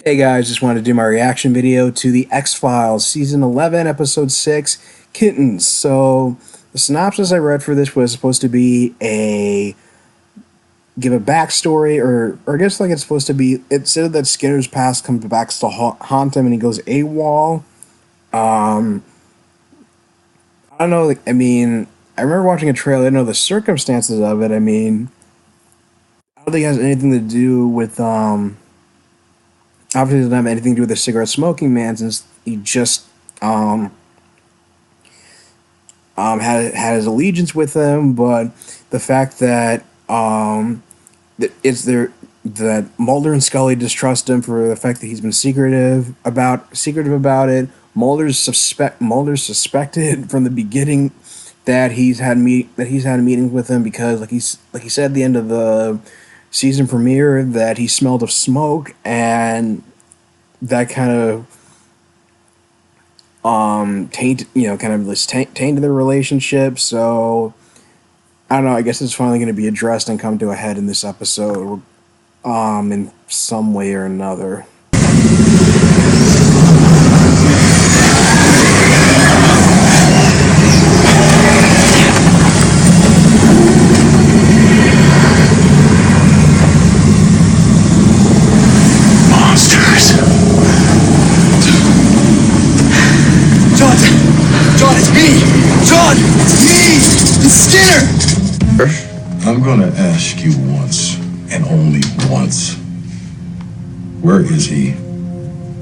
Hey guys, just wanted to do my reaction video to the X-Files Season 11, Episode 6, Kittens. So, the synopsis I read for this was supposed to be give a backstory, or I guess like it's supposed to be, it said that Skinner's past comes back to haunt him and he goes AWOL. I don't know, I remember watching a trailer, I didn't know the circumstances of it. I don't think it has anything to do with, obviously doesn't have anything to do with the cigarette smoking man, since he just had his allegiance with them. But the fact that that Mulder and Scully distrust him for the fact that he's been secretive about it. Mulder's suspected from the beginning that he's had meetings with him, because like he said at the end of the season premiere that he smelled of smoke, and that kind of tainted their relationship. So I don't know, I guess it's finally going to be addressed and come to a head in this episode in some way or another. John, it's me! John! It's me! It's Skinner! I'm gonna ask you once, and only once. Where is he?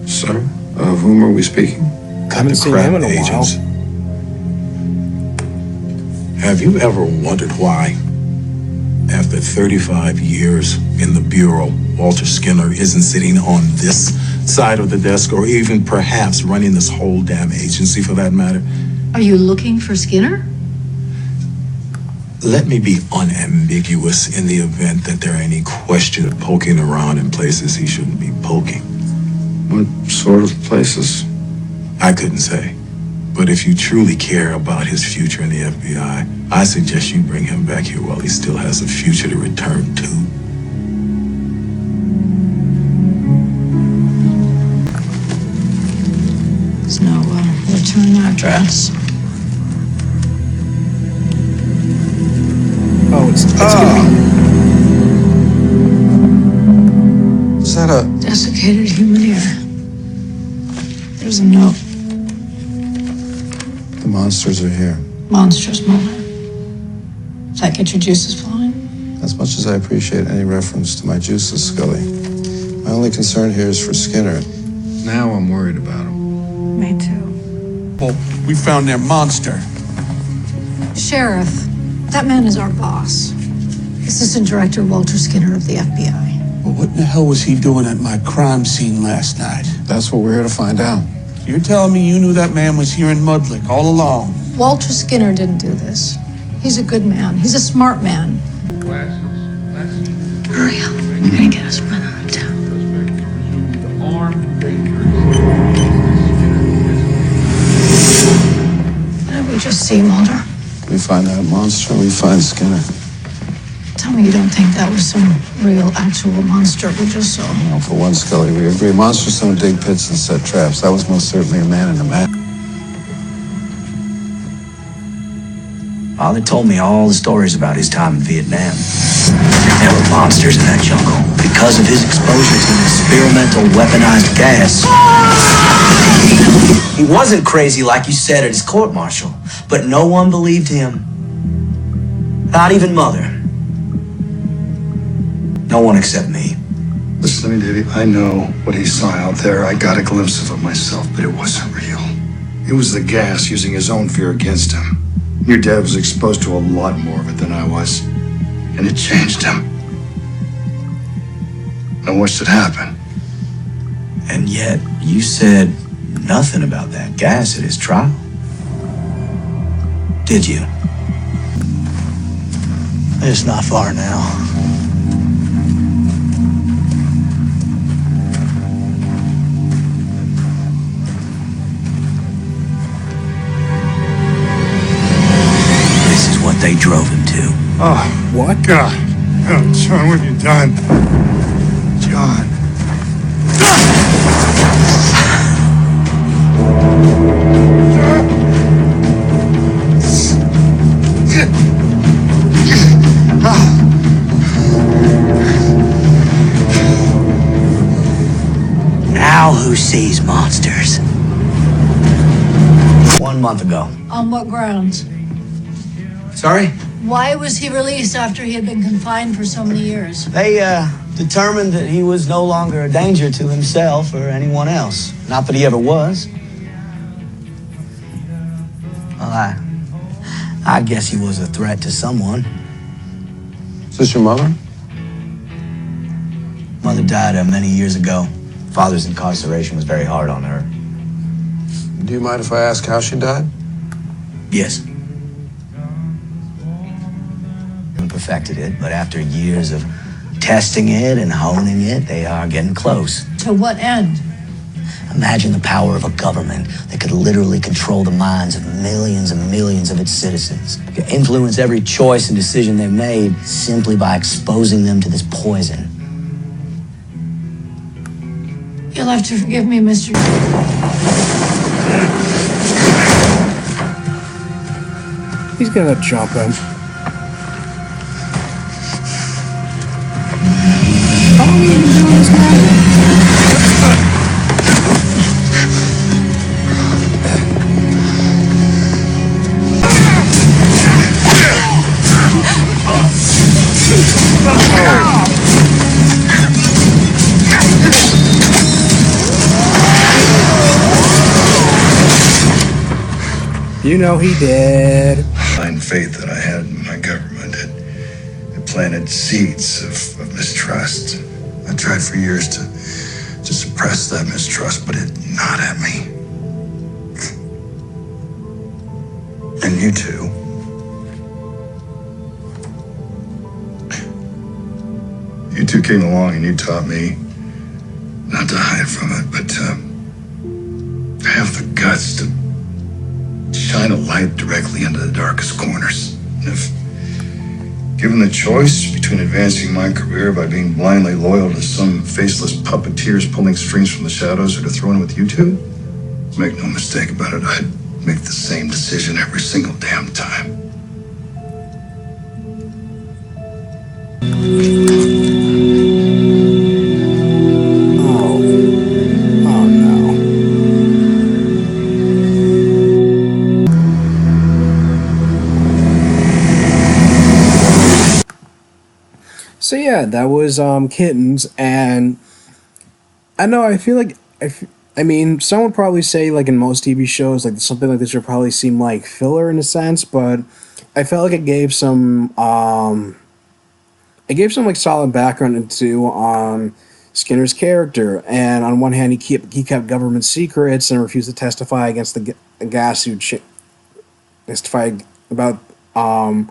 Sir, of whom are we speaking? Haven't seen him in a while. Have you ever wondered why, after 35 years in the Bureau, Walter Skinner isn't sitting on this side of the desk, or even perhaps running this whole damn agency for that matter? Are you looking for Skinner? Let me be unambiguous in the event that there are any question of poking around in places he shouldn't be poking. What sort of places? I couldn't say. But if you truly care about his future in the FBI, I suggest you bring him back here while he still has a future to return to. There's no return address. Oh, it's gonna be... Is that a... Desiccated human ear. There's a note. The monsters are here. Monsters, Mulder. Does that get your juices flowing? As much as I appreciate any reference to my juices, Scully, my only concern here is for Skinner. Now I'm worried about him. Me too. Well, we found their monster. Sheriff, that man is our boss. Assistant Director Walter Skinner of the FBI. Well, what in the hell was he doing at my crime scene last night? That's what we're here to find out. You're telling me you knew that man was here in Mudlick all along? Walter Skinner didn't do this. He's a good man. He's a smart man. Hurry up. I'm gonna get us run out of town. What did we just see, Mulder? We find that monster, we find Skinner. Tell me you don't think that was some real, actual monster we just saw. Well, for one, Scully, we agree. Monsters don't dig pits and set traps. That was most certainly a man in a mask. Father told me all the stories about his time in Vietnam. There were monsters in that jungle because of his exposure to an experimental weaponized gas. He wasn't crazy like you said at his court-martial, but no one believed him. Not even Mother. No one except me. Listen to me, Davey. I know what he saw out there. I got a glimpse of it myself, but it wasn't real. It was the gas using his own fear against him. Your dad was exposed to a lot more of it than I was, and it changed him. I watched it happen. And yet, you said nothing about that gas at his trial. Did you? It's not far now. This is what they drove him to. Oh, What? God. Oh, John, what have you done? John. Now who sees monsters? 1 month ago. On what grounds? Sorry? Why was he released after he had been confined for so many years? They determined that he was no longer a danger to himself or anyone else. Not that he ever was. Well, I guess he was a threat to someone. Is this your mother? Mother died many years ago. Father's incarceration was very hard on her. Do you mind if I ask how she died? Yes. Perfected it, but after years of testing it and honing it, they are getting close. To what end? Imagine the power of a government that could literally control the minds of millions and millions of its citizens. Could influence every choice and decision they've made simply by exposing them to this poison. You'll have to forgive me, Mr. He's gonna jump him. How long have you been doing this now? You know he did. Blind faith that I had in my government had planted seeds of mistrust. I tried for years to suppress that mistrust, but it gnawed at me. And you too. You two came along and you taught me not to hide from it, but to have the guts to shine a light directly into the darkest corners. And if given the choice between advancing my career by being blindly loyal to some faceless puppeteers pulling strings from the shadows or to throw in with you two, make no mistake about it, I'd make the same decision every single damn time. Oh no. So yeah, that was Kittens, and I know I feel like I mean, some would probably say like in most TV shows, like something like this would probably seem like filler in a sense, but I felt like it gave some like solid background into Skinner's character. And on one hand, he kept government secrets and refused to testify against the gas who testified about and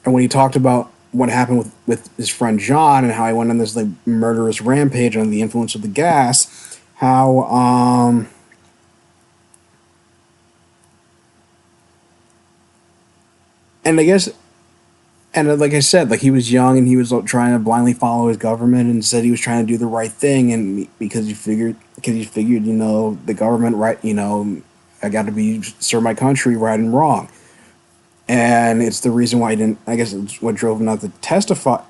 when he talked about what happened with his friend John and how he went on this like murderous rampage under the influence of the gas, how and I guess and like I said, like he was young and he was like, trying to blindly follow his government and said he was trying to do the right thing, and because he figured the government, right, I got to be serve my country right and wrong. And it's the reason why he didn't. I guess it's what drove him not to testify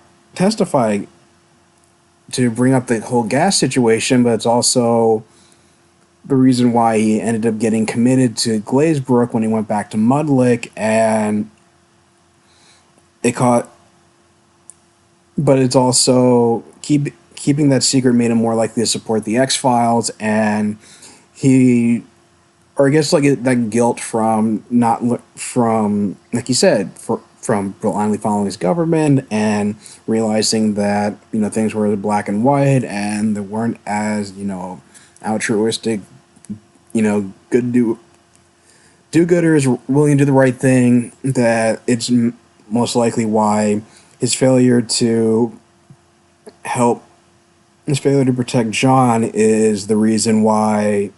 to bring up the whole gas situation. But it's also the reason why he ended up getting committed to Glazebrook when he went back to Mudlick, and it caught. But it's also keeping that secret made him more likely to support the X-Files, and he. Or I guess like that guilt from from like you said from blindly following his government and realizing that things were black and white and they weren't as altruistic, good do-gooders willing to do the right thing. That it's most likely why his failure to protect John is the reason why.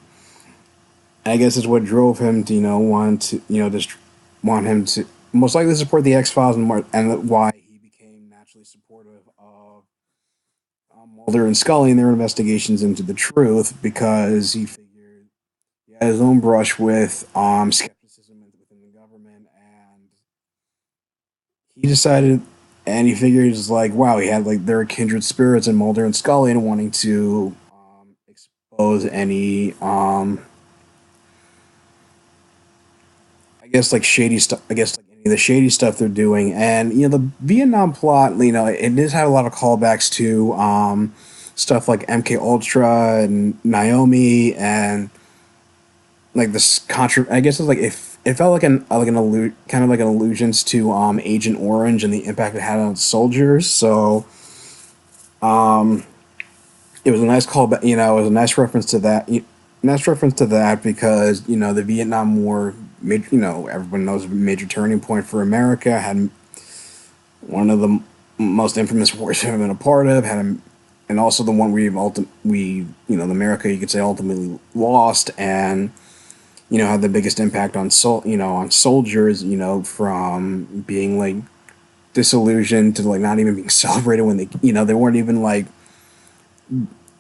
I guess is what drove him to want him to most likely support the X-Files and why he became naturally supportive of Mulder and Scully in their investigations into the truth, because he figured he had his own brush with skepticism within the government, and he decided, and he figured it's like, wow, he had like their kindred spirits in Mulder and Scully and wanting to expose any I guess like shady stuff. I guess like any of the shady stuff they're doing, and the Vietnam plot. It does have a lot of callbacks to stuff like MK Ultra and Naomi, and like this contra. I guess it's like it felt like kind of like an allusions to Agent Orange and the impact it had on soldiers. So it was a nice callback. It was a nice reference to that. Nice reference to that because the Vietnam War. Everyone knows a major turning point for America. Had one of the most infamous wars we've ever been a part of. And also the one the America you could say ultimately lost, and had the biggest impact on on soldiers. From being like disillusioned to like not even being celebrated when they weren't even like.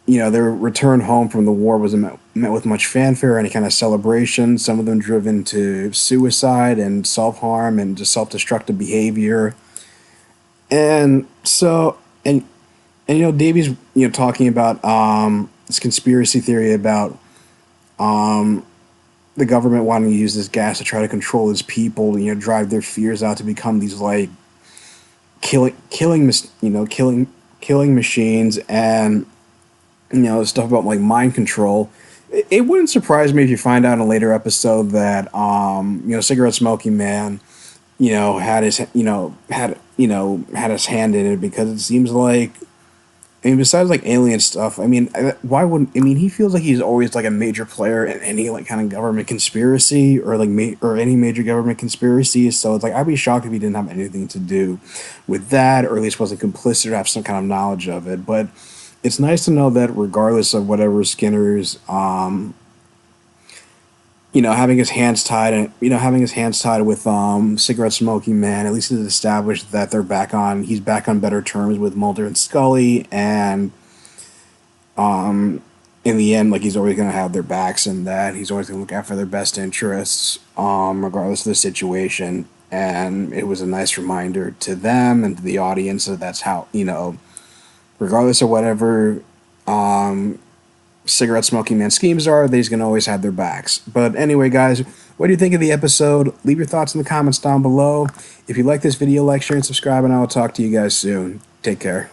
Their return home from the war was met with much fanfare, any kind of celebration. Some of them driven to suicide and self-harm and just self-destructive behavior. And so, Davies, talking about this conspiracy theory about the government wanting to use this gas to try to control its people, drive their fears out to become these like killing machines, and stuff about like mind control. It wouldn't surprise me if you find out in a later episode that cigarette smoking man had his had his hand in it, because it seems like, besides like alien stuff, why wouldn't he feels like he's always like a major player in any like kind of government conspiracy or like or any major government conspiracy. So it's like I'd be shocked if he didn't have anything to do with that, or at least wasn't complicit or have some kind of knowledge of it. But it's nice to know that regardless of whatever Skinner's, having his hands tied with cigarette smoking man, at least it's established that he's back on better terms with Mulder and Scully, and in the end, like, he's always going to have their backs, and that he's always going to look out for their best interests, regardless of the situation. And it was a nice reminder to them and to the audience that that's how, regardless of whatever cigarette smoking man schemes are, he's going to always have their backs. But anyway, guys, what do you think of the episode? Leave your thoughts in the comments down below. If you like this video, like, share, and subscribe, and I will talk to you guys soon. Take care.